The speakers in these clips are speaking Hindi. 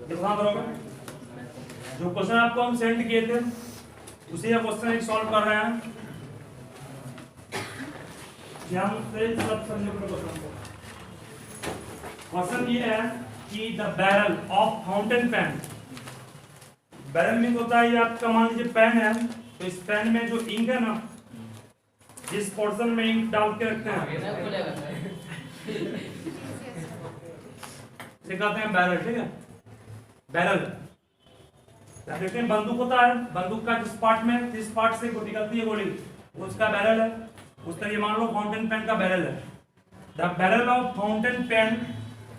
ध्यान करोगे, जो क्वेश्चन आपको हम सेंड किए थे उसी का क्वेश्चन एक सॉल्व कर रहे हैं। ध्यान से सब समझो। क्वेश्चन ये है कि the barrel of fountain pen, barrel में होता है ये आपका मान लीजिए पेन है, तो इस पेन में जो इंक है ना, जिस पोर्शन में इंक डाल के रखते हैं इसे कहते हैं बैरल। ठीक है, बैरल देखते हैं बंदूक होता है, बंदूक का जिस पार्ट से निकलती है गोली उसका बैरल है। उस तरह मान लो फाउंटेन पेन का बैरल है। The barrel of fountain pen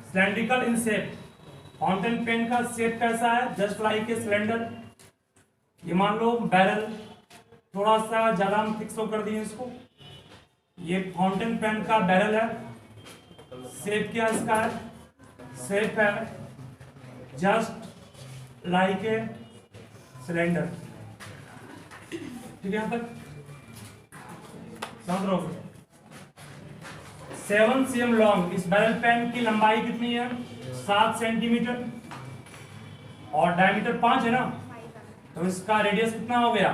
cylindrical in shape, fountain pen का शेप कैसा है, जस्ट लाइक ए सिलेंडर। ये मान लो बैरल, थोड़ा सा ज्यादा हम फिक्स कर दिए इसको, ये फाउंटेन पेन का बैरल है। शेप क्या इसका है, शेप है जस्ट लाइक ए सिलेंडर। ठीक है, यहां तक समझ रहे हो। 7 cm लॉन्ग, इस बैरल पेन की लंबाई कितनी है, 7 सेंटीमीटर, और डायमीटर 5 है ना, तो इसका रेडियस कितना हो गया,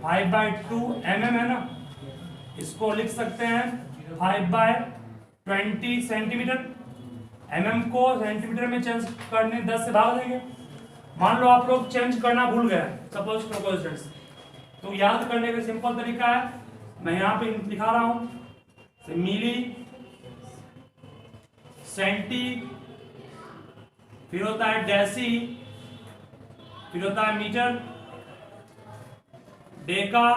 5/2 mm है ना। इसको लिख सकते हैं 5/20 सेंटीमीटर। mm को सेंटीमीटर में चेंज करने 10 से भाग देंगे। मान लो आप लोग चेंज करना भूल गए, सपोज प्रोपोजल्स, तो याद करने का सिंपल तरीका है, मैं यहाँ पे लिखा रहा हूं मिली, सेंटी, फिर होता है डेसी, फिर होता है metre, deca,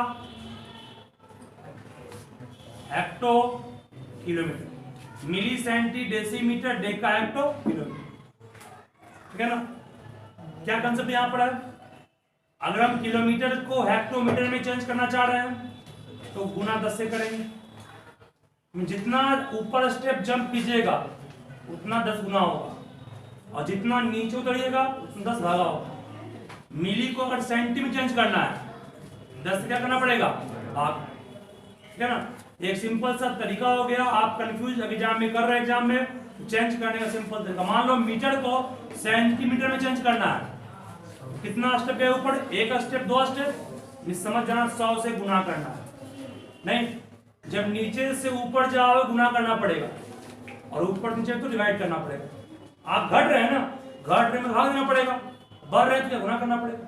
hecto, kilometre. Milli, centi, decimetre, deca, hecto, kilometre. ठीक है ना। क्या कंसेप्ट यहां पर है, अगर हम किलोमीटर को हेक्टोमीटर में चेंज करना चाह रहे हैं तो गुना 10 से करेंगे। जितना ऊपर स्टेप जंप कीजिएगा उतना 10 गुना होगा, और जितना नीचे उतरिएगा उतना 10 भागा होगा। मिली को अगर सेंटी में चेंज करना है 10 से क्या करना पड़ेगा, भाग। ठीक है ना, एक सिंपल सा तरीका हो गया। आप कंफ्यूज एग्जाम में कर रहे हैं, एग्जाम में चेंज करने का सिंपल तरीका। मान लो मीटर को सेंटीमीटर में चेंज करना है, कितना स्टेप है ऊपर, एक स्टेप, 2 स्टेप, इस समझ जाना 100 से गुना करना है। नहीं, जब नीचे से ऊपर जाओ गुना करना पड़ेगा, और ऊपर नीचे तो डिवाइड करना पड़ेगा। आप घट रहे हैं ना, घट रहे में भाग देना पड़ेगा, बढ़ रहे हैं तो गुना करना पड़ेगा।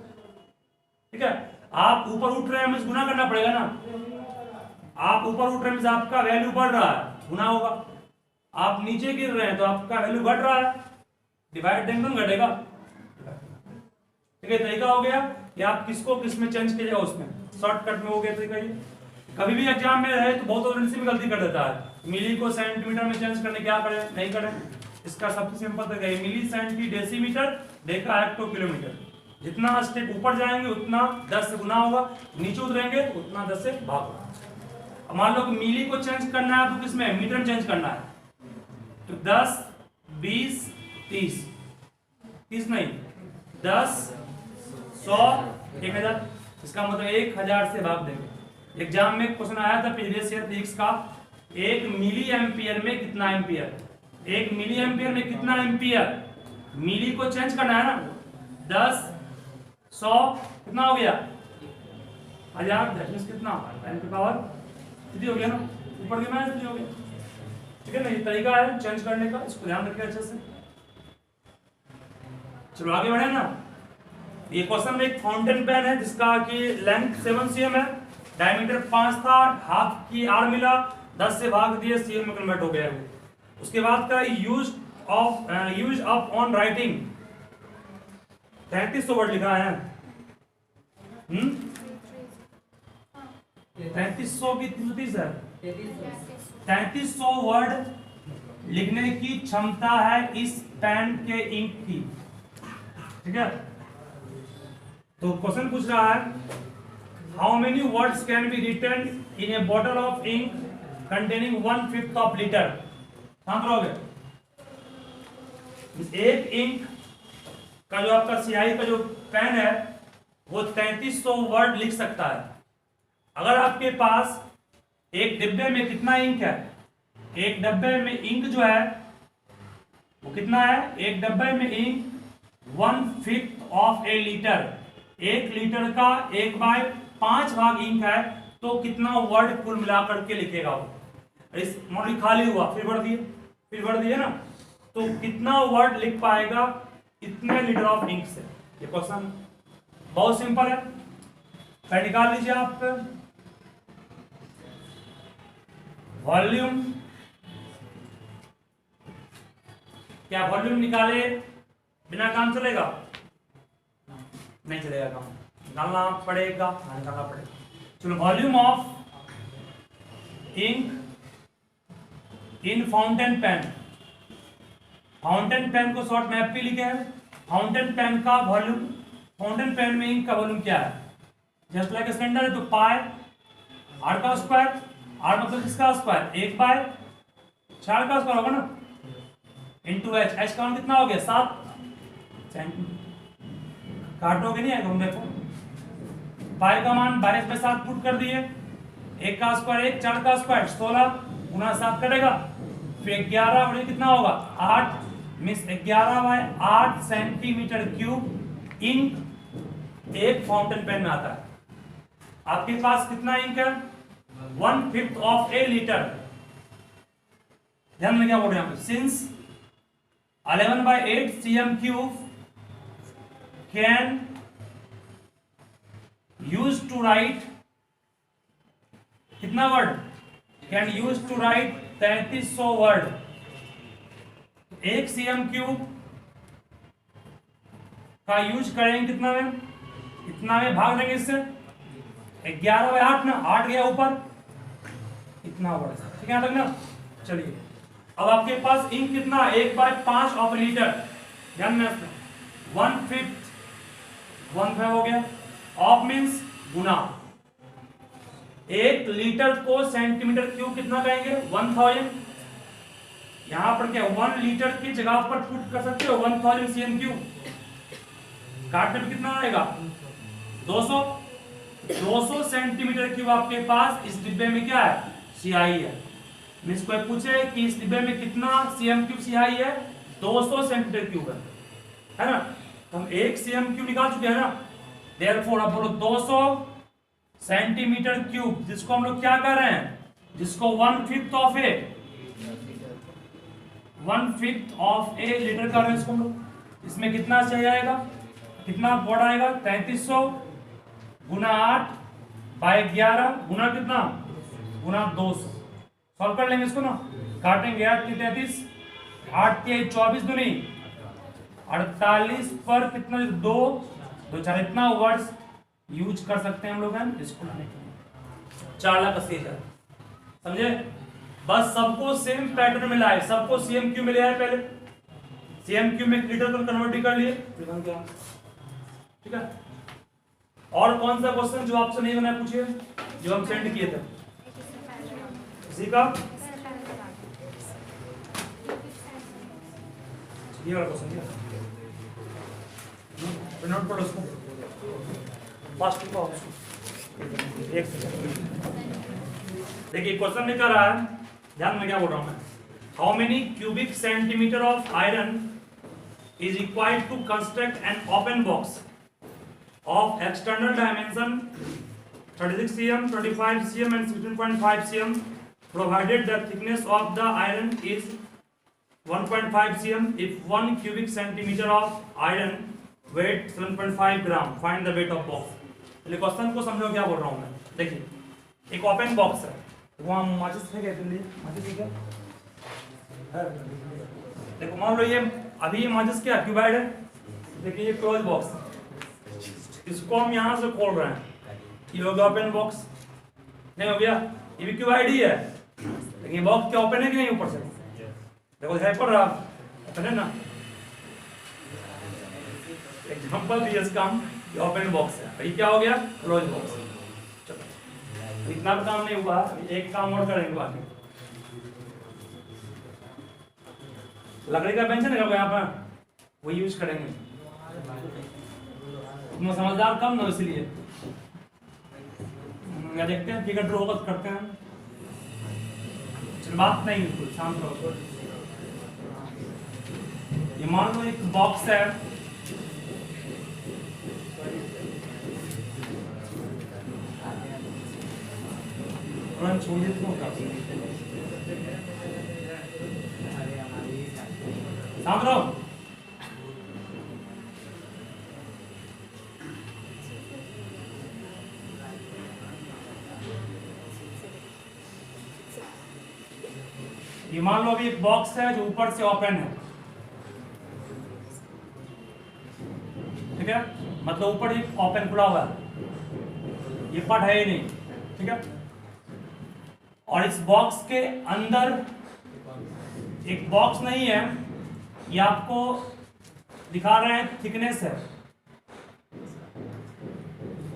ठीक है, आप ऊपर उठ रहे हैं हमें गुना करना पड़ेगा ना, आप ऊपर उठ रहे हैं आपका वैल्यू बढ़ रहा है, गुना होगा। आप नीचे गिर रहे हैं तो आपका वैल्यू घट रहा है, डिवाइड देंगे तो घटेगा। ठीक है, तरीका हो गया कि आप किसको किस में चेंज कीजिएगा, उसमें शॉर्टकट में हो गया तरीका ये। कभी भी एग्जाम में रहे तो बहुत में गलती कर देता है, मिली को सेंटीमीटर में चेंज करने क्या करें, नहीं करें। इसका सबसे सिंपल तरीका है milli, centi, decimetre, deca, hecto, kilometre. जितना स्टेप ऊपर जाएंगे उतना 10 से गुना होगा, नीचे उतरेंगे उतना 10 से भाग होगा। मान लो कि मिली को चेंज करना है तो किसमें, मीटर में चेंज करना है, तो 10, 20, 30, 30 नहीं, 10, 100, 1000, इसका मतलब 1000 से भाग देंगे। एग्जाम में क्वेश्चन आया था प्रीवियस ईयर फिजिक्स का, 1 मिली एम्पियर में कितना एम्पियर, 1 मिली एम्पियर में कितना एम्पियर। मिली को चेंज करना है ना, 10, 100, कितना हो गया, 1000, दैट मींस कितना, 10 की पावर कितनी हो गया ना, ऊपर के माइनस 3 हो गया। ठीक है ना, ये तरीका है चेंज करने का, इसको ध्यान रखिए अच्छे से। चलो आगे बढ़े ना। ये क्वेश्चन में एक फाउंटेन पेन है जिसका कि लेंथ 7 cm है, डायमीटर 5 था, हाफ की आर मिला, 10 से भाग दिए, cm में कन्वर्ट हो गया है। उसके बाद का use of on writing 3300 word लिखा है। 3300 की 30 है, 3300 वर्ड लिखने की क्षमता है इस पेन के इंक की। ठीक है, तो क्वेश्चन पूछ रहा है how many words can be written in a bottle of ink containing 1/5 of litre. समझ रहोगे, एक इंक का जो आपका स्याही का जो पेन है वो 3300 वर्ड लिख सकता है। अगर आपके पास एक डिब्बे में कितना इंक है, एक डब्बे में इंक जो है वो कितना है, एक डब्बे में ink 1/5 of a litre, 1 litre का 1/5 भाग इंक है, तो कितना वर्ड कुल मिलाकर के लिखेगा वो? इस मॉडल खाली हुआ, फिर भर दिए ना, तो कितना वर्ड लिख पाएगा इतने लीटर ऑफ इंक से? ये क्वेश्चन बहुत सिंपल है, पहले निकाल लीजिए आप। वॉल्यूम, क्या वॉल्यूम निकाले बिना काम चलेगा? नहीं चलेगा, काम निकालना पड़ेगा, निकालना पड़ेगा। चलो, volume of ink in fountain pen, fountain pen को शॉर्ट में एफपी लिखे हैं। फाउंटेन पेन का वॉल्यूम, फाउंटेन पेन में इंक का वॉल्यूम क्या है? जस्ट लाइक सिलेंडर है तो पाई आर का स्क्वायर, आर मतलब किसका स्क्वायर? 1/4 का स्क्वायर होगा ना, इंटू एच, एच का मान कितना हो गया? 7 काटोगे नहीं आएगा, हम देखो पाई का मान 22/7 पुट कर दिए, 1 का स्क्वायर 1, 4 का स्क्वायर 16 गुना 7 कटेगा, फिर 11 बड़े कितना होगा? 8, मीन्स 11/8 सेंटीमीटर क्यूब इंक एक फाउंटेन पेन में आता है। आपके पास कितना इंक है? 1/5 ऑफ ए लीटर। ध्यान में क्या बोल रहे हैं? Since 11/8 cm cube can use to write कितना word? Can use to write 3300 word. 1 cm cube का यूज करेंगे कितना में? इतना में भाग देंगे इससे 11/8 ना, 8 गया ऊपर, इतना वर्ड, ठीक है तक ना। चलिए, अब आपके पास इंक कितना? 1/5 ऑफ लीटर, ध्यान में 1/5 हो गया, ऑफ मीन्स गुना। 1 लीटर को सेंटीमीटर क्यूब कितना कहेंगे? 1000। यहां पर क्या 1 लीटर की जगह पर पुट कर सकते हो 1000 cm क्यूब। काटने में कितना आएगा? 200 सेंटीमीटर क्यूब आपके पास इस डिब्बे में क्या है? सियाही है। मीन्स कोई पूछे कि इस डिब्बे में कितना cm क्यूब सियाही है? 200 सेंटीमीटर क्यूब है ना। हम 1 cm क्यूब निकाल चुके हैं ना, देयरफॉर अब बोलो 200 सेंटीमीटर क्यूब, जिसको हम लोग क्या कर रहे हैं? जिसको 1/5 ऑफ ए लीटर कर रहे हैं इसको हम लोग। इसमें कितना चाहिए आएगा? कितना वर्ड आएगा? 3300 गुना 8/11 गुना कितना? गुना 200। सॉल्व कर लेंगे इसको ना, काटेंगे 8 की 33, 8 की 24 दूनी 48 पर कितना? 2 4, इतना वर्ड्स यूज कर सकते हैं हम लोग इसको लिखने के लिए। 4 लाख 80,000, समझे? बस सबको सेम पैटर्न में लाए, सबको cm क्यूब में ले आए, पहले cm क्यूब में लीटर को कन्वर्ट कर लिए, ठीक है। और कौन सा क्वेश्चन जो आपसे नहीं बना पूछिए, जो हम सेंड किए थे इसी का ये वाला क्वेश्चन नोट पढ़ो उसको फास्ट लिखो उसको। एक देखिए क्वेश्चन लिखा रहा है, ध्यान में क्या बोल रहा हूं मैं। How many cubic centimetre of iron is required to construct an open box of external dimension 36 cm, 25 cm and 16.5 cm provided the thickness of the iron is 1.5 cm if 1 cubic centimeter of iron weight 7.5 gram find the weight of box। चलिए क्वेश्चन को समझो क्या बोल रहा हूं मैं। देखिए एक ओपन बॉक्स है, वहां माचिस है, कहते हैं माचिस है। देखो मान लो ये अभी ये माचिस क्या क्यूबाइड है, देखिए ये क्लोज बॉक्स, इसको हम यहां से खोल रहे हैं, ये हो गया ओपन बॉक्स, नहीं हो गया? ये भी क्यूबाइड ही है, लेकिन ये बॉक्स क्या ओपन है कि नहीं? ऊपर से देखो दिखाई पड़ रहा ओपन है ना। एग्जांपल दिया इसका हम, ये ओपन बॉक्स है, ये क्या हो गया? Close box. चलो इतना भी काम नहीं हुआ, एक काम और करेंगे बाकी। लकड़ी का बेंच है ना यहाँ पर, वही यूज करेंगे। तुम समझदार कम ना, इसलिए क्या देखते हैं फिगर ड्रॉ करते हैं। चल बात नहीं, बिल्कुल शांत रहो। ये मान लो एक बॉक्स है छोड़ देते हो शांत रहो। ये मान लो अभी एक बॉक्स है जो ऊपर से ओपन है, ठीक है, मतलब ऊपर एक ओपन खुला हुआ है, ये पार्ट है ही नहीं, ठीक है। और इस बॉक्स के अंदर एक बॉक्स नहीं है, ये आपको दिखा रहे हैं थिकनेस है,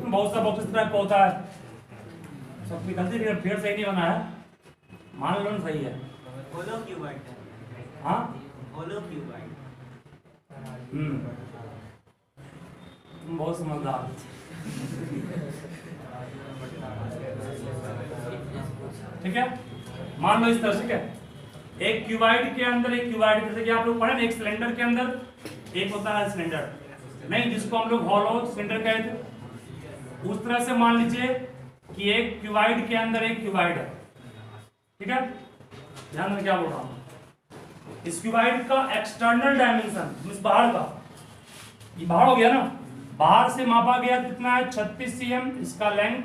बहुत सा बॉक्स इस तरह का होता है, सबकी गलती फिर सही नहीं बना है, मान लो सही है, होलो क्यूबाइड है। हाँ होलो क्यूबाइड। तुम बहुत समझदार। ठीक है, मान लो इस तरह से, ठीक है, एक क्यूबाइड के अंदर एक क्यूबाइड, जैसे कि आप लोग पढ़े ना, एक सिलेंडर के अंदर एक होता है सिलेंडर, नहीं जिसको हम लोग हॉलो सिलेंडर कहते हैं, उस तरह से मान लीजिए कि एक क्यूबाइड के अंदर एक क्यूबाइड है, ठीक है, ध्यान में क्या बोल रहा हूं, इस क्यूबाइड का एक्सटर्नल डायमेंशन मींस बाहर का, ये बाहर हो गया ना, बाहर से मापा गया कितना है 36 cm, इसका लेंथ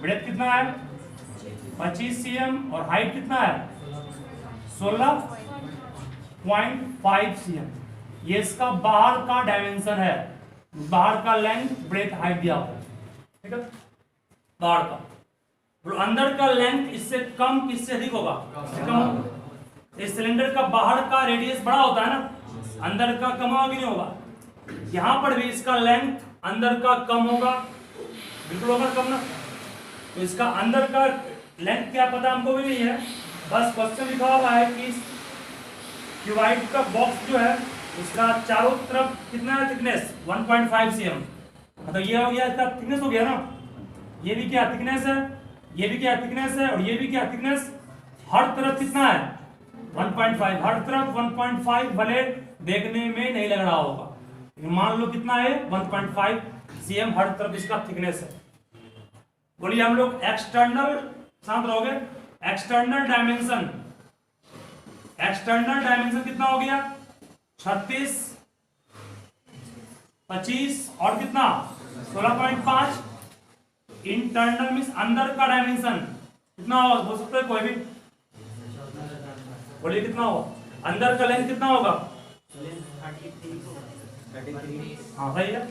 ब्रेथ कितना है 25 cm और हाइट कितना है 16.5 cm, ये इसका बाहर का डायमेंशन है, बाहर का लेंथ ब्रेथ हाइट दिया हुआ है, ठीक है, बाहर का। और अंदर का लेंथ इससे कम किससे अधिक होगा, इससे कम होगा। इस सिलेंडर का बाहर का रेडियस बड़ा होता है ना, अंदर का कम होगा कि नहीं होगा, यहां पर भी इसका लेंथ अंदर का कम होगा, बिल्कुल होगा कम ना, तो इसका अंदर का लेंथ क्या पता हमको भी नहीं है, बस क्वेश्चन लिखा हुआ है कि क्यूबाइड का बॉक्स जो है उसका चारों तरफ कितना है थिकनेस 1.5 cm, मतलब ये हो गया इसका थिकनेस हो गया ना, ये भी क्या थिकनेस है, ये भी क्या थिकनेस है और ये भी क्या थिकनेस, हर तरफ कितना है 1.5, हर तरफ 1.5, भले देखने में नहीं लग रहा होगा, मान लो कितना है 1.5 cm हर तरफ इसका थिकनेस है। बोलिए हम लोग एक्सटर्नल, शांत रहोगे, एक्सटर्नल डायमेंशन कितना हो गया 36, 25 और कितना 16.5, इंटरनल मींस अंदर का डायमेंशन कितना हो सकता है कोई भी, बोलिए कितना होगा, अंदर का लेंथ कितना होगा, हाँ सही है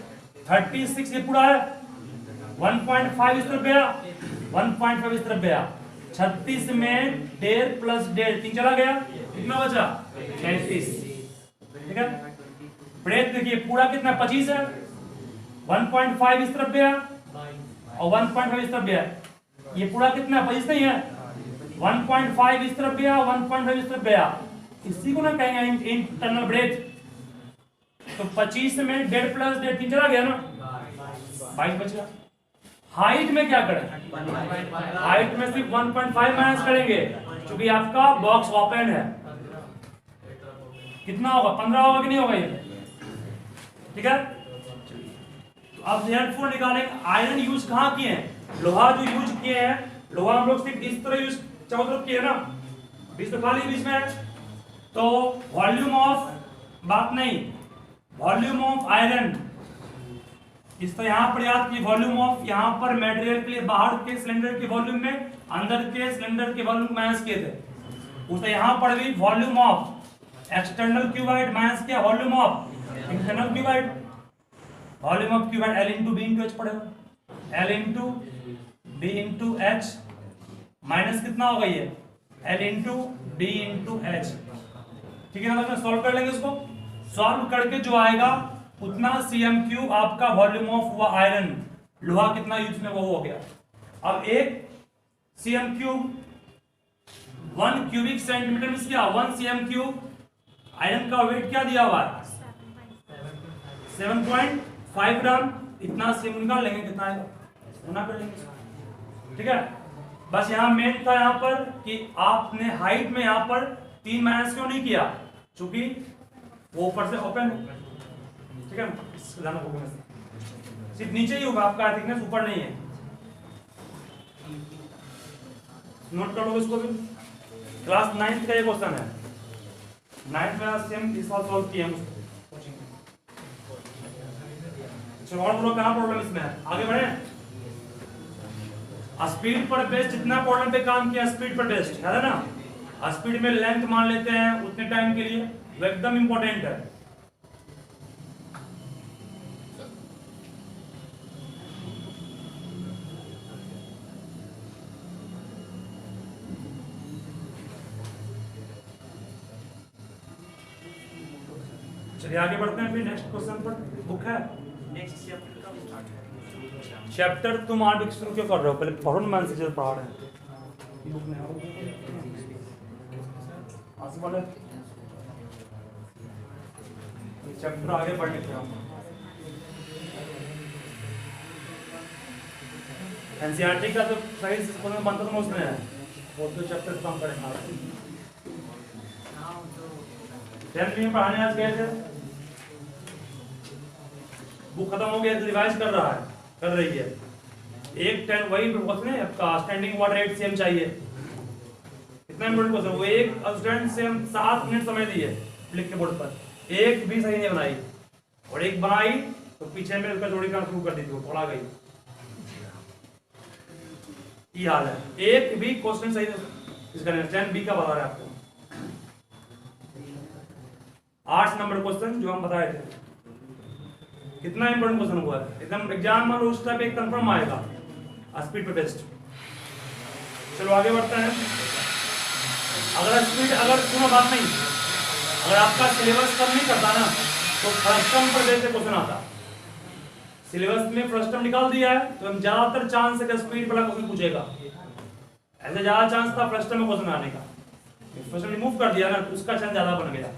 36, ये पूरा है 1.5 इस तरफ गया, 1.5 इस तरफ गया, 36 में 1.5 प्लस 1.5 3 चला गया, कितना बचा 33, ठीक है। ब्रेथ देखिए पूरा कितना 25 है, 1.5 इस तरफ गया और 1.5 इस तरफ गया, ये पूरा कितना 25 नहीं है, 1.5 इस तरफ गया, 1.5 इस तरफ गया, इसी को ना कहेंगे इंटरनल ब्रेथ। तो 25 में 1.5 प्लस 1.5 3 चला गया ना, 22 बचेगा। हाइट में क्या करें, हाइट में सिर्फ 1.5 माइनस करेंगे क्योंकि आपका बॉक्स ओपन है, कितना होगा 15 होगा कि नहीं होगा ये, ठीक है। तो अब Z4 निकालेंगे, आयरन यूज कहां किए हैं, लोहा जो यूज किए हैं, लोहा हम लोग सिर्फ इस तरह यूज चारों तरफ किए ना, बीच में खाली बीच में, तो वॉल्यूम ऑफ बात नहीं, वॉल्यूम ऑफ आयरन इस तरह यहां पर याद की, वॉल्यूम ऑफ यहां पर मटेरियल के लिए बाहर के सिलेंडर के वॉल्यूम में अंदर के सिलेंडर के वॉल्यूम माइनस किए थे, उस यहां पर भी volume of external cuboid minus किया volume of internal cuboid, volume of cuboid L into B into H पड़ेगा, L into B into H minus कितना होगा ये L into D into H, ठीक है ना। तो सॉल्व कर लेंगे इसको, सॉल्व करके जो आएगा उतना cm³ आपका वॉल्यूम ऑफ हुआ आयरन, लोहा कितना यूज में वो हो गया। अब एक cm³ 1 क्यूबिक सेंटीमीटर में क्या 1 cm³ आयरन का वेट क्या दिया हुआ है 7.5 ग्राम, इतना cm निकाल लेंगे कितना आएगा, गुना कर लेंगे, ठीक है। बस यहाँ मेन था यहाँ पर कि आपने हाइट में यहाँ पर 3 माइनस क्यों नहीं किया, क्योंकि वो ऊपर से ओपन है, ठीक है ना, सिर्फ नीचे ही होगा आपका थिकनेस, ऊपर नहीं है। नोट कर लो इसको भी। क्लास 9th का ये क्वेश्चन है, 9th में सेम इस साल सॉल्व किए हम उसको। चलो और बोलो कहाँ प्रॉब्लम इसमें है, आगे बढ़े। स्पीड पर बेस्ड जितना प्रॉब्लम पे काम किया स्पीड पर बेस्ड है ना, स्पीड में लेंथ मान लेते हैं उतने टाइम के लिए, वो एकदम इंपॉर्टेंट है। चलिए आगे बढ़ते हैं फिर नेक्स्ट क्वेश्चन पर। बुक है नेक्स्ट चैप्टर का स्टार्ट है। चैप्टर, तुम आर्ट डिक्शन क्यों कर रहे हो, पहले पढ़ो ना, मैंने से पढ़ा रहे हैं बुक में। आगे बढ़े, चैप्टर आगे पढ़ने के हम एनसीईआरटी का जो सही से बनता था उसमें है, वो तो चैप्टर कम करेंगे। 10th में पढ़ाने आज गए थे, बुक खत्म हो गया, रिवाइज कर रहा है, कर रही है। एक 10 वही क्वेश्चन है आपका, स्टैंडिंग वाटर 8 cm चाहिए, कितना इंपॉर्टेंट क्वेश्चन। वो एक स्टूडेंट से हम 7 मिनट समय दिए लिख के बोर्ड पर, एक भी सही नहीं बनाई, और एक बनाई तो पीछे में उसका जोड़ी करना शुरू कर दी थी, वो पढ़ा गई। ये हाल है, एक भी क्वेश्चन सही इसका 10B का बता रहे हैं आपको। 8 नंबर क्वेश्चन जो हम बताए थे, कितना इंपॉर्टेंट क्वेश्चन हुआ है एकदम, एग्जाम में उस टाइप एक कंफर्म आएगा स्पीड पे टेस्ट। चलो आगे बढ़ते हैं। अगर स्पीड, अगर सुनो बात नहीं, अगर आपका सिलेबस कम नहीं करता ना तो फर्स्ट टर्म पर जैसे क्वेश्चन आता, सिलेबस में फर्स्ट टर्म निकाल दिया है तो हम ज्यादातर चांस है कि स्पीड वाला क्वेश्चन पूछेगा, ऐसे ज्यादा चांस था फर्स्ट टर्म में क्वेश्चन आने का। फर्स्ट रिमूव कर दिया ना तो उसका चांस ज्यादा बन गया।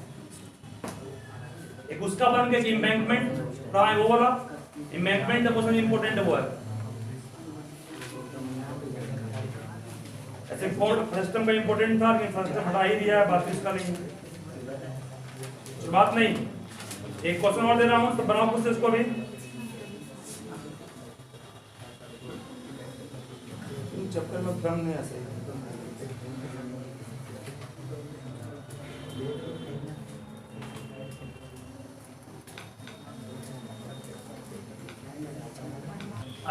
एक उसका बन गया कि एम्बैंकमेंट कहाँ है, वो वाला एम्बैंकमेंट का क्वेश्चन इंपॉर्टेंट वो है। ऐसे फर्स्ट टर्म का इंपॉर्टेंट था लेकिन फर्स्ट टर्म हटा ही दिया है, बात इसका नहीं, बात नहीं। एक क्वेश्चन और दे रहा हूं तो बनाओ खुद से इसको भी। चैप्टर में क्रम नहीं ऐसे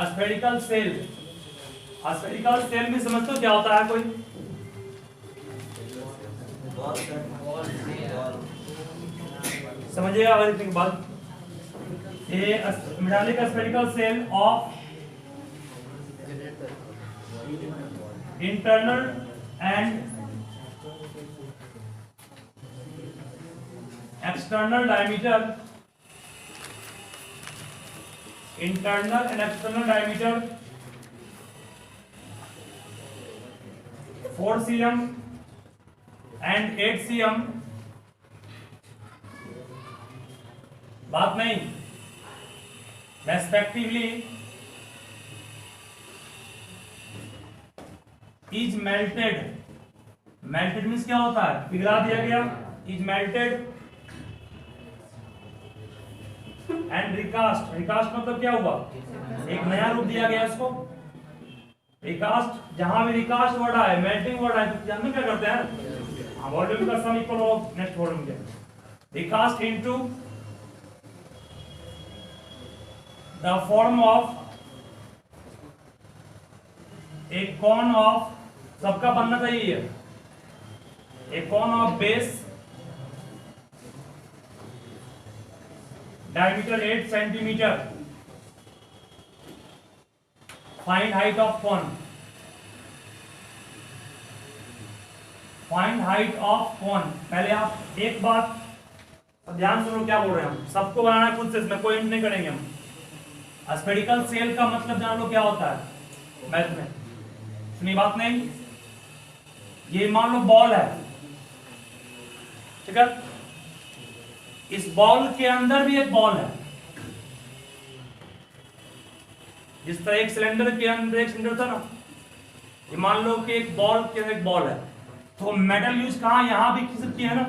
स्फेरिकल सेल, स्फेरिकल सेल में समझते हो क्या होता है कोई? समझिएगा अगर इतने के बाद, ये metallic spherical shell of internal and external diameter, internal and external diameter 4 cm and 8 cm, बात नहीं, respectively is melted, melted means क्या होता है, पिघला दिया गया, is melted and recast, recast मतलब क्या हुआ, एक नया रूप दिया गया इसको। रिकास्ट, जहां भी रिकास्ट वर्ड आए, मेल्टिंग वर्ड आए तो जानते क्या करते हैं, वॉल्यूम का सम इक्वल हो नेक्स्ट वॉल्यूम के, recast into the form of a cone of, सबका बनना चाहिए, a cone of base diameter 8 centimeter, find height of cone, find height of cone। पहले आप एक बात ध्यान सुनो क्या बोल रहे हैं हम, सबको बनाना है खुद से, इसमें कोई नहीं करेंगे हम। स्फेरिकल सेल का मतलब जान लो क्या होता है मैथ में, सुनी बात नहीं। ये मान लो बॉल है, ठीक है, इस बॉल के अंदर भी एक बॉल है, जिस तरह एक सिलेंडर के अंदर एक सिलेंडर था ना, ये मान लो कि एक बॉल के अंदर एक बॉल है, तो मेटल यूज कहाँ, यहां भी की सकती है ना,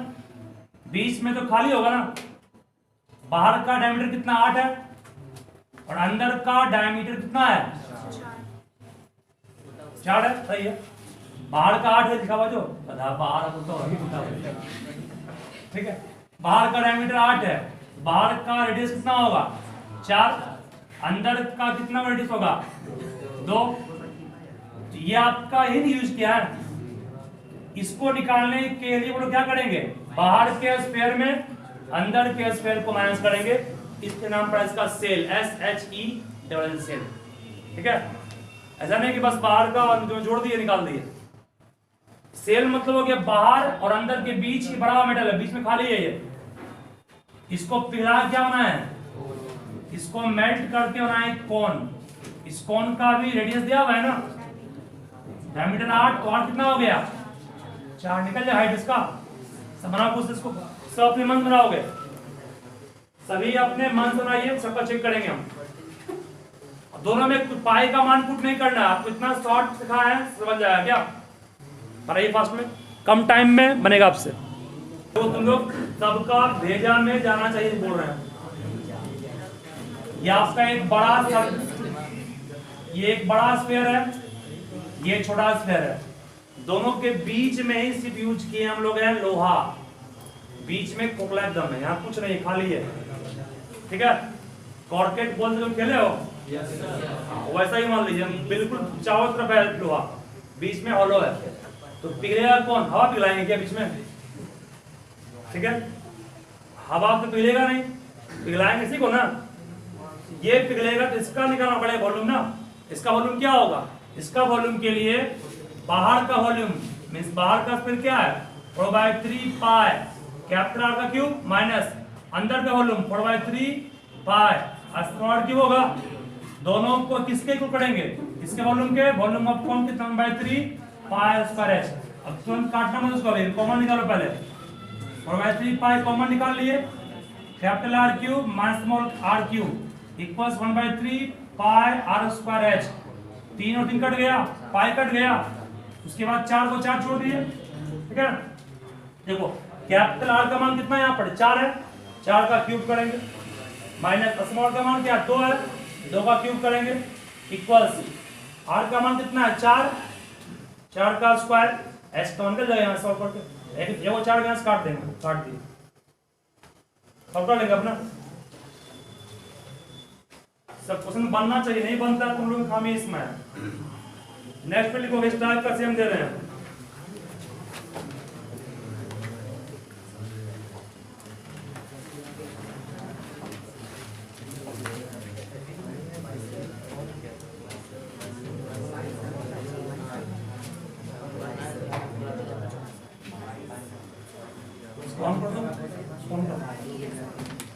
बीच में तो खाली होगा ना। बाहर का डायमीटर कितना 8 है और अंदर का डायमीटर कितना है 4 है, सही है। बाहर का 8 है लिखा हुआ जो बाहर तो ठीक है, बाहर का डायमीटर 8 है, बाहर का रेडियस कितना होगा 4, अंदर का कितना रेडियस होगा 2। तो ये आपका ही यूज किया है। इसको निकालने के लिए वो लोग क्या करेंगे, बाहर के स्फीयर में अंदर के स्फीयर को माइनस करेंगे, इसके नाम पर इसका सेल SHE सेल। ठीक है, ऐसा नहीं कि बस बाहर का और जो जोड़ दिए निकाल दिए। सेल मतलब हो गया बाहर और अंदर के बीच की बड़ा मेटल है, बीच में खाली है ये, इसको पिघला क्या होना है, इसको मेल्ट करके होना है कोन। इस कोन का भी रेडियस दिया हुआ है ना, डायमीटर 8, तो 8 कितना हो गया 4, निकल जाए हाइट इसका। सब बनाओ कुछ, इसको सब अपने मन बनाओगे, सभी अपने मन से बनाइए, सबका चेक करेंगे हम। दोनों में पाई का मान पुट नहीं करना है, आपको इतना शॉर्ट सिखाया है समझ जाएगा क्या। बनाइए फास्ट में, कम टाइम में बनेगा आपसे। तो तुम लोग सबका भेजा में जाना चाहिए बोल रहे हैं। ये आपका एक बड़ा ये एक बड़ा स्फीयर है, ये छोटा स्फीयर है, दोनों के बीच में ही सिर्फ यूज किए हम लोग हैं लोहा, बीच में खोखला एकदम है, यहाँ कुछ नहीं खाली है। ठीक है, कॉर्केट बॉल से खेले हो वैसा ही मान लीजिए, बिल्कुल चारों तरफ है लोहा, बीच में हॉलो है, तो पिघलेगा कौन, हवा पिघलाएंगे क्या बीच में। ठीक है, हवा तो पिघलेगा नहीं, पिघलाएंगे इसी को ना, ये पिघलेगा तो इसका निकालना पड़ेगा वॉल्यूम ना। इसका वॉल्यूम क्या होगा, इसका वॉल्यूम के लिए बाहर का वॉल्यूम मींस बाहर का स्फीयर क्या है 4/3 पाई कैपिटल आर का क्यूब माइनस अंदर का वॉल्यूम 4/3 पाई स्मॉल क्यूब होगा। दोनों को किसके इक्वल करेंगे, इसके वॉल्यूम के, वॉल्यूम ऑफ कौन कितना 1/3 पाई स्क्वायर एच। अब तुरंत काटना मत उसको, अभी कॉमन निकालो पहले, 4/3 पाई कॉमन निकाल लिए, capital r cube minus small r cube equals 1/3 pi r square h. 3 और 3 कट गया, पाई कट गया, उसके बाद 4 को 4 छोड़ दिए। ठीक है, देखो कैपिटल आर का मान कितना है यहाँ पर 4 है, 4 का क्यूब करेंगे माइनस स्मॉल का मान क्या 2 है, 2 का क्यूब करेंगे इक्वल्स आर का मान कितना है 4, 4 का स्क्वायर एच तो निकल जाएगा यहाँ सॉल्व करके, एक वो 4 यहाँ से काट देंगे, काट दिए सॉल्व कर लेंगे अपना। सब क्वेश्चन बनना चाहिए, नहीं बनता तुम लोग खामी इसमें। नेक्स्ट पे लिखो इस टाइप का सेम दे रहे हैं।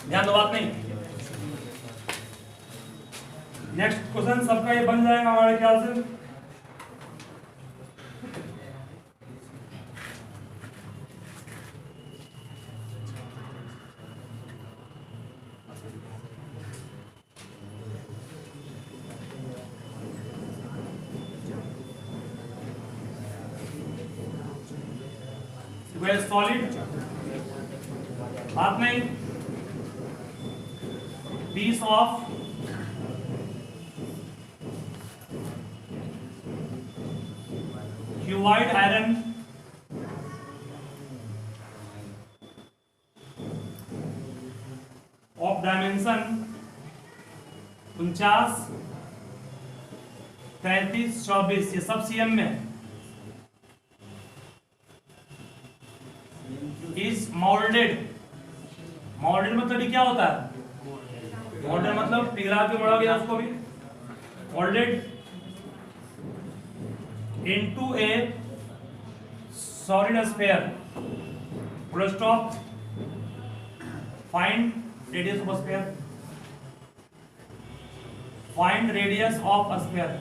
ध्यान दो बात नहीं, नेक्स्ट क्वेश्चन सबका ये बन जाएगा हमारे ख्याल से। सॉलिड बात नहीं, piece of cuboid iron of dimension 49, 33, 24, ये सब सीएम में इज मोल्डेड। मोल्डेड मतलब क्या होता है, मोल्डेड मतलब पिघला के बड़ा गया उसको भी, moulded into A solid sphere full stop, find radius of sphere, find radius of sphere.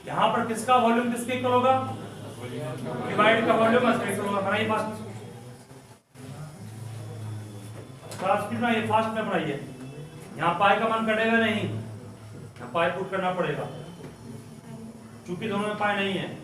यहां पर किसका वॉल्यूम किसके इक्वल होगा, डिवाइड का वॉल्यूम स्फीयर इक्वल होगा। बनाइए फास्ट में, ये फास्ट में बनाइए, यहाँ पाई का मान कटेगा नहीं, यहाँ पाई पुट करना पड़ेगा क्योंकि दोनों में पाई नहीं है।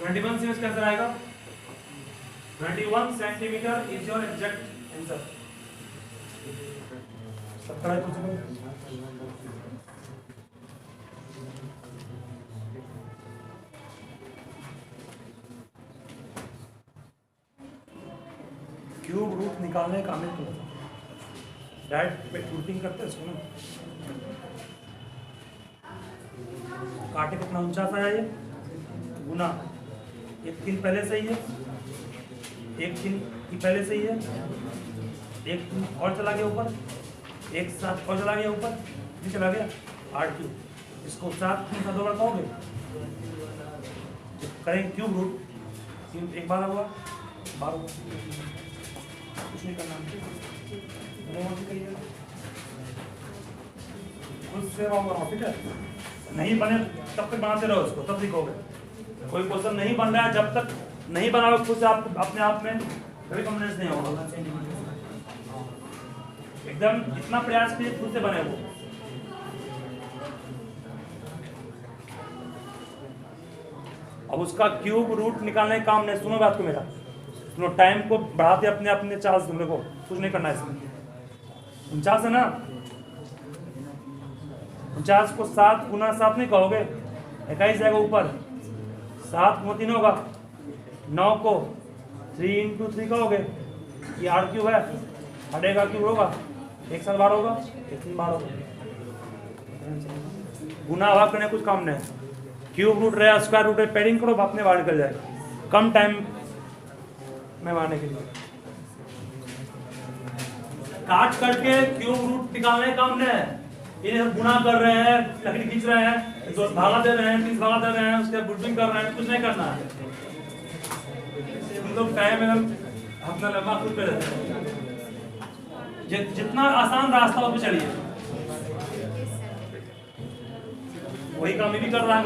21 से इसका आंसर आएगा 21 centimetre is your exact answer. सब पढ़ाई कुछ क्यूब रूट निकालने का हमें तो डायरेक्ट पे रूटिंग करते हैं इसको ना। काटे कितना ऊंचा सा है ये गुना एक 3 पहले से ही है, एक 3 की पहले से ही है, एक 3 और चला गया ऊपर, एक 7 और चला गया ऊपर, ये चला गया 8 क्यूब। इसको 7 3 का 2 बार कहोगे करेंगे क्यूब रूट 3 एक बार हुआ 12 कुछ नहीं करना खुद से ठीक है। नहीं बने तब तक बनाते रहो इसको, तब सीखोगे। कोई क्वेश्चन नहीं बन रहा है जब तक नहीं बनाओगे खुद से आप अपने आप में कभी कॉन्फिडेंस नहीं होगा। एकदम इतना प्रयास कीजिए खुद से बने वो। अब उसका क्यूब रूट निकालने का काम नहीं, सुनो बात को मेरा, सुनो। टाइम को बढ़ाते अपने अपने चार्ज तुमने को कुछ नहीं करना है इसमें। 49 है ना, 49 को 7 गुना 7 नहीं कहोगे, 21 जाएगा ऊपर, 7 गुना 3 होगा, 9 को 3 इंटू 3 कहोगे, ये 8 क्यूब है, हटेगा क्यूब होगा, एक साथ 12 होगा, एक 3 12 होगा। गुना भाग करने कुछ काम नहीं, क्यूब रूट रहे स्क्वायर रूट रहे पेडिंग करो, अपने बाहर निकल जाएगा कम टाइम में मारने के लिए। काट करके क्यूब रूट निकालने का काम नहीं, ये गुना कर रहे हैं, लकड़ी खींच रहे हैं, 2 भागा दे रहे हैं, 30 भागा दे रहे हैं, उसके बुटिंग कर रहे हैं, कुछ नहीं करना है। तुम लोग टाइम में अपना लंबा खुद पे रहते हैं, जितना आसान रास्ता हो चलिए, वही काम भी कर रहा है।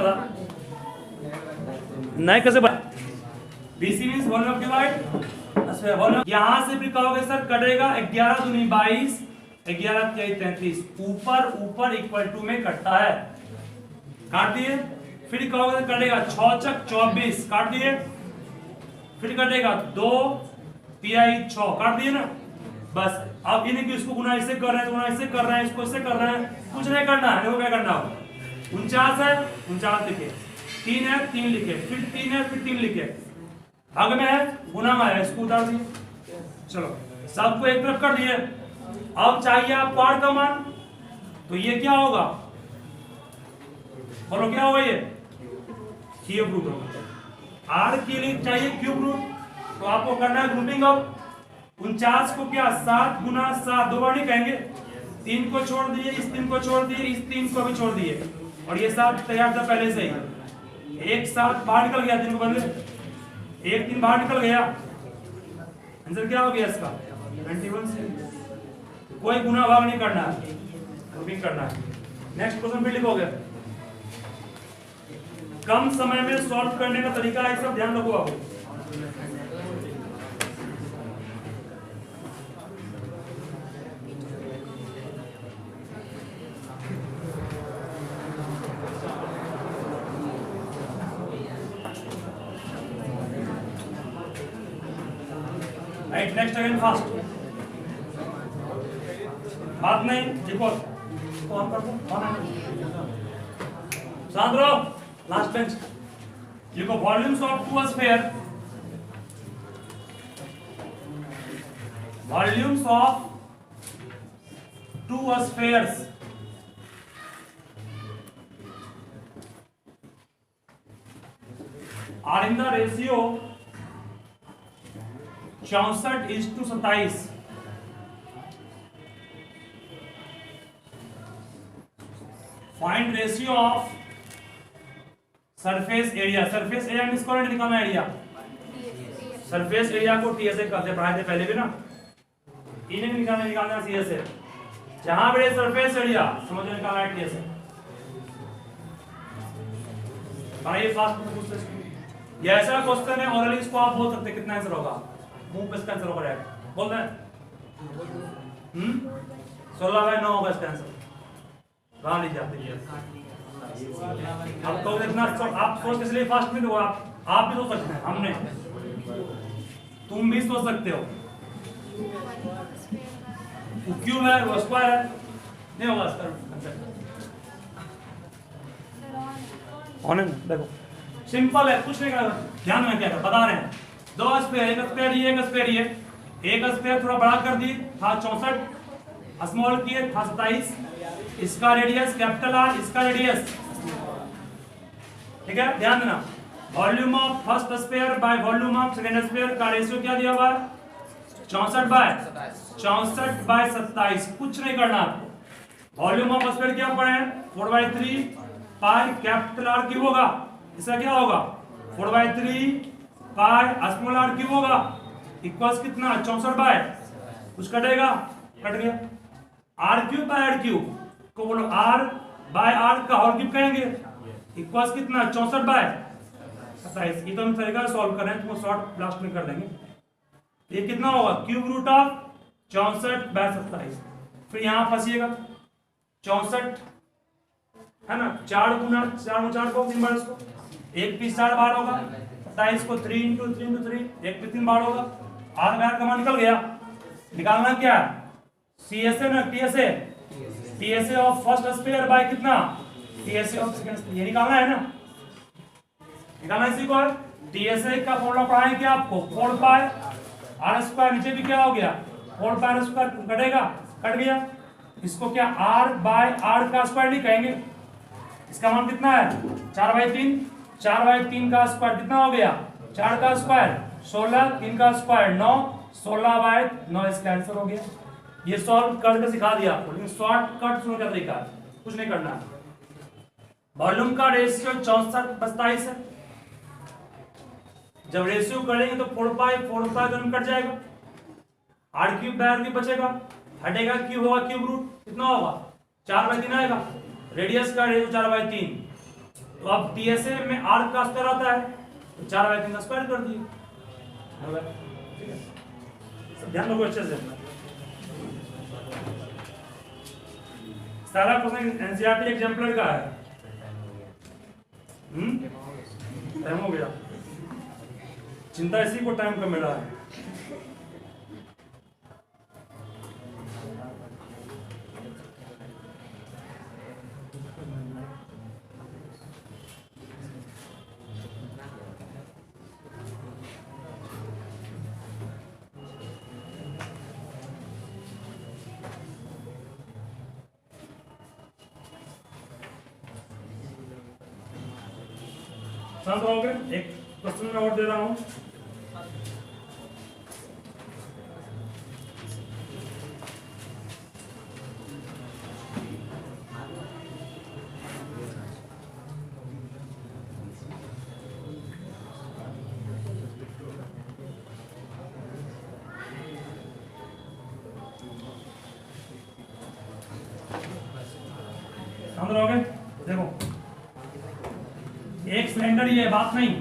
नहीं कैसे BC मींस वॉल्यूम डिवाइड, यहाँ से भी कहोगे सर कटेगा 11 दूनी 22, 11 3 33, ऊपर ऊपर इक्वल टू में कटता है, काट दिए। फिर कहोगे कटेगा 6 चक 24, काट दिए। फिर कटेगा 2 तिहाई 6, काट दिए ना। बस अब ये नहीं कि इसको गुना इससे कर रहे हैं, गुना इससे कर रहे हैं, इसको इससे कर रहे हैं, कुछ नहीं करना है। क्या करना होगा, 49 है 49 लिखे, 3 है 3 लिखे, फिर 3 है फिर 3 लिखे, भाग में है गुना में है, इसको उतार दिए। चलो सबको एक तरफ कर दिए। अब चाहिए आपको आर का मान, तो ये क्या होगा, बोलो क्या होगा, ये क्यूब रूट होगा। आर के लिए चाहिए क्यूब रूट, तो आपको करना है ग्रुपिंग। अब 49 को क्या 7 गुना 7 दो बार नहीं कहेंगे, 3 को छोड़ दिए, इस 3 को छोड़ दिए, इस 3 को भी छोड़ दिए, और ये 7 तैयार था पहले से ही। एक 7 बाहर निकल गया, 3 को बदले, एक 3 बाहर निकल गया, आंसर क्या हो गया इसका 21 से। कोई गुना भाग नहीं करना है, ग्रुपिंग करना है। नेक्स्ट क्वेश्चन फिर लिखोगे। कम समय में सॉल्व करने का तरीका है, सब ध्यान रखो आप। राइट, नेक्स्ट अगेन फास्ट, बात नहीं देखो कौन कर दो शांत रहो। लास्ट बेंच लिखो, volumes of two sphere, volumes of two spheres are in the ratio 64:27। Find ratio of surface area, surface area में इसको निकालना एरिया, सरफेस एरिया को टीएस से करते पढ़ाए थे पहले भी ना, इन्हें निकालना सीएस से, जहां बड़े सरफेस एरिया समझो निकालना है टीएस से। ये फास्ट पूछते हैं, ये ऐसा क्वेश्चन है ऑरली, इसको आप बोल सकते कितना आंसर होगा, मुंह पे इसका आंसर होगा डायरेक्ट बोल रहे हैं। 16/9 होगा इसका आंसर, कहां लीजिए आप। अब तो इतना आप सोच इसलिए फास्ट में दो, आप आप भी सोच सकते हैं, हमने, तुम भी सोच सकते हो। क्यूब है वो स्क्वायर है, नहीं होगा इसका ऑन है ना, देखो सिंपल है, कुछ नहीं करना, ध्यान में क्या है बता रहे हैं। दो स्क्वायर, एक स्क्वायर ये, एक स्क्वायर ये, एक स्क्वायर थोड़ा बड़ा कर दिए, था 64, स्मॉल किए था 27, इसका रेडियस कैपिटल आर, इसका रेडियस, ठीक है ध्यान देना। Volume of first sphere by volume of second sphere का रेशियो क्या दिया हुआ है, 64 बाय 27, कुछ नहीं करना आपको। वॉल्यूम ऑफ स्फीयर क्या पढ़े हैं, 4/3 पाई कैपिटल आर क्यूब होगा, इसका क्या होगा 4/3 पाई स्मॉल आर क्यूब होगा, इक्वल्स कितना 64 बाय, कुछ कटेगा, कट गया। R cube by r cube को बोलो आर बाय आर का होल क्यूब कहेंगे, इक्वल्स कितना 64 बाय 27। ये तो हम तरीका सॉल्व कर रहे हैं, तुम शॉर्ट लास्ट में कर देंगे। ये कितना होगा क्यूब रूट ऑफ 64 बाय 27, फिर यहां फंसिएगा 64 है ना, 4 गुना 4 को 3 बार, इसको एक पीस 4 बार होगा, 27 को 3 इंटू 3 एक पीस 3 बार होगा, आर बार का मान निकल गया। निकालना क्या है, सीएसए ना TSA of first sphere by कितना टीएसए ऑफ सेकंड स्फीयर, ये निकालना है ना, निकालना इसी को है। टीएसए का फॉर्मूला पढ़ाएंगे क्या आपको, 4 पाई आर स्क्वायर, नीचे भी क्या हो गया 4 पाई आर स्क्वायर, कटेगा, कट गया। इसको क्या आर बाय आर का स्क्वायर नहीं कहेंगे, इसका मान कितना है 4/3, 4/3 का स्क्वायर कितना हो गया 4 का स्क्वायर 16, 3 का स्क्वायर 9, 16/9, इसका आंसर हो गया। ये सॉल्व करके सिखा दिया आपको, लेकिन शॉर्टकट सुनने का तरीका है, कुछ नहीं करना है। वॉल्यूम का रेशियो 64/27 है, जब रेशियो करेंगे तो 4 पाई कट जाएगा, r cube by r cube बचेगा, हटेगा क्यूब होगा, क्यूब रूट कितना होगा 4/3 आएगा, रेडियस का रेशियो 4/3। तो अब टीएसए में आर का स्क्वायर आता है तो 4/3 का स्क्वायर कर दिए, ठीक है ध्यान रखो अच्छे से। सारा क्वेश्चन एनसीईआरटी एग्जाम्पलर का है। टाइम हो गया, चिंता इसी को टाइम का मिला है। शांत रहोगे, एक क्वेश्चन में और दे रहा हूं। शांत रहोगे, देखो एक सिलेंडर ये है, बात नहीं,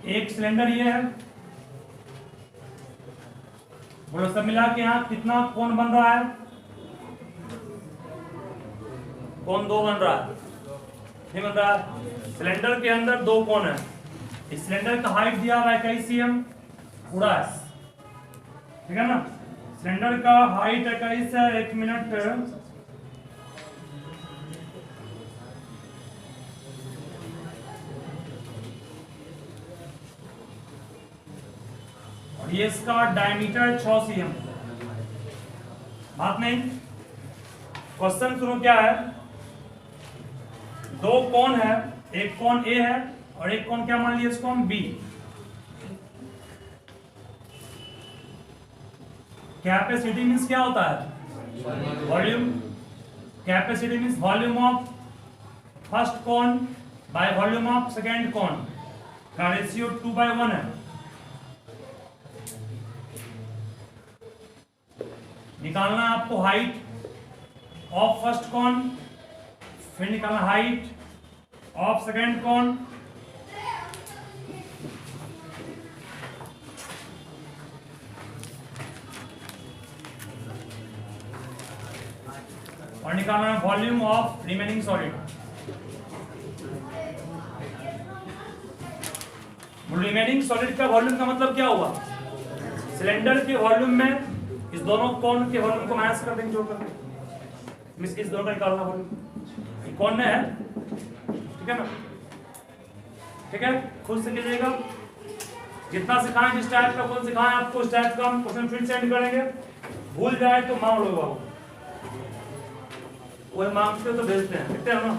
एक सिलेंडर ये है, बोलो सब मिला के यहाँ कितना कोण बन रहा है, कोण 2 बन रहा है, नहीं बन रहा है। सिलेंडर के अंदर 2 कोण है, इस सिलेंडर का हाइट दिया हुआ है 21 cm पूरा, ठीक है ना, सिलेंडर का हाइट 21 है, 1 मिनट ये इसका डायमीटर 6 cm, बात नहीं। क्वेश्चन सुनो क्या है, 2 कोण है, एक कोण ए है और एक कोण क्या मान लिया, इस कोण बी। कैपेसिटी मींस क्या होता है, volume, capacity means volume of first कोण बाय वॉल्यूम ऑफ सेकेंड कोण का रेशियो 2/1 है। निकालना आपको हाइट ऑफ फर्स्ट कोण, फिर निकालना हाइट ऑफ सेकेंड कोण, और निकालना volume of remaining solid. Remaining solid का वॉल्यूम का मतलब क्या हुआ? सिलेंडर के वॉल्यूम में इस दोनों कोन के वॉल्यूम को माइनस कर देंगे, जोड़ करके मिस इस दोनों का निकालना वॉल्यूम कोन में है, ठीक है ना? ठीक है, खुद से कीजिएगा। जितना सिखाएं जिस टाइप का क्वेश्चन सिखाएं आपको उस टाइप का हम क्वेश्चन फिर सेंड करेंगे। भूल जाए तो मांग लो बाबू, वो मांगते हो तो भेजते हैं, देखते हैं ना।